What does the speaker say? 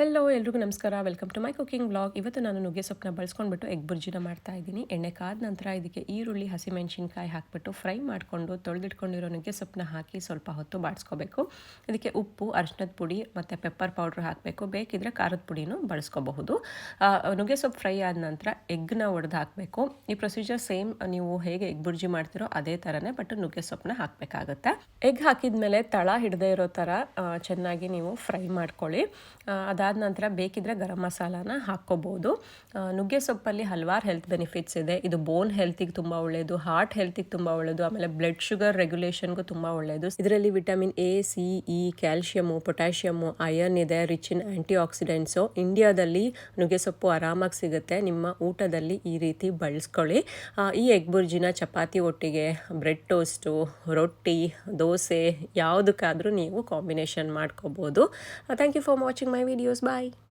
Hello ಎಲ್ರಿಗೂ ನಮಸ್ಕಾರ. Welcome to my cooking blog. ಇವತ್ತು ನಾನು ನುಗ್ಗೆ ಸೊಪ್ಪನ್ನ ಬಳಸ್ಕೊಂಡ್ಬಿಟ್ಟು ಎಗ್ ಬುರ್ಜಿನ ಮಾಡ್ತಾ ಇದ್ದೀನಿ. ಎಣ್ಣೆ ಕಾದ ನಂತರ ಇದಕ್ಕೆ ಈರುಳ್ಳಿ, ಹಸಿಮೆಣಸಿನ್ಕಾಯಿ ಹಾಕಿಬಿಟ್ಟು ಫ್ರೈ ಮಾಡಿಕೊಂಡು ತೊಳೆದಿಟ್ಕೊಂಡಿರೋ ನುಗ್ಗೆ ಸೊಪ್ಪನ್ನ ಹಾಕಿ ಸ್ವಲ್ಪ ಹೊತ್ತು ಬಾಡಿಸ್ಕೋಬೇಕು. ಇದಕ್ಕೆ ಉಪ್ಪು, ಅರಿಶಿನದ ಪುಡಿ ಮತ್ತು ಪೆಪ್ಪರ್ ಪೌಡ್ರ್ ಹಾಕಬೇಕು. ಬೇಕಿದ್ರೆ ಖಾರದ ಪುಡಿನೂ ಬಳಸ್ಕೋಬಹುದು. ನುಗ್ಗೆ ಸೊಪ್ಪು ಫ್ರೈ ಆದ ನಂತರ ಎಗ್ನ ಒಡೆದು ಹಾಕಬೇಕು. ಈ ಪ್ರೊಸೀಜರ್ ಸೇಮ್ ನೀವು ಹೇಗೆ ಎಗ್ ಬುರ್ಜಿ ಮಾಡ್ತಿರೋ ಅದೇ ಥರನೇ, ಬಟ್ ನುಗ್ಗೆ ಸೊಪ್ಪನ್ನ ಹಾಕಬೇಕಾಗುತ್ತೆ. ಎಗ್ ಹಾಕಿದ ಮೇಲೆ ತಳ ಹಿಡದೇ ಇರೋ ಥರ ಚೆನ್ನಾಗಿ ನೀವು ಫ್ರೈ ಮಾಡ್ಕೊಳ್ಳಿ. ಅದಾದ ನಂತರ ಬೇಕಿದ್ರೆ ಗರಂ ಮಸಾಲಾನ ಹಾಕ್ಕೋಬೋದು. ನುಗ್ಗೆ ಸೊಪ್ಪಲ್ಲಿ ಹಲವಾರು ಹೆಲ್ತ್ ಬೆನಿಫಿಟ್ಸ್ ಇದೆ. ಇದು ಬೋನ್ ಹೆಲ್ತಿಗೆ ತುಂಬ ಒಳ್ಳೆಯದು, ಹಾರ್ಟ್ ಹೆಲ್ತಿಗೆ ತುಂಬ ಒಳ್ಳೆಯದು, ಆಮೇಲೆ ಬ್ಲಡ್ ಶುಗರ್ ರೆಗ್ಯುಲೇಷನ್ಗೂ ತುಂಬ ಒಳ್ಳೆಯದು. ಇದರಲ್ಲಿ vitamin A, C, E, calcium, potassium, iron ಇದೆ, ರಿಚ್ ಇನ್ ಆ್ಯಂಟಿ ಆಕ್ಸಿಡೆಂಟ್ಸು. ಇಂಡಿಯಾದಲ್ಲಿ ನುಗ್ಗೆ ಸೊಪ್ಪು ಆರಾಮಾಗಿ ಸಿಗುತ್ತೆ. ನಿಮ್ಮ ಊಟದಲ್ಲಿ ಈ ರೀತಿ ಬಳಸ್ಕೊಳ್ಳಿ. ಈ ಎಗ್ ಬುರ್ಜಿನ ಚಪಾತಿ ಒಟ್ಟಿಗೆ, ಬ್ರೆಡ್ ಟೋಸ್ಟು, ರೊಟ್ಟಿ, ದೋಸೆ ಯಾವುದಕ್ಕಾದರೂ ನೀವು ಕಾಂಬಿನೇಷನ್ ಮಾಡ್ಕೋಬೋದು. Thank you for watching my videos. Bye.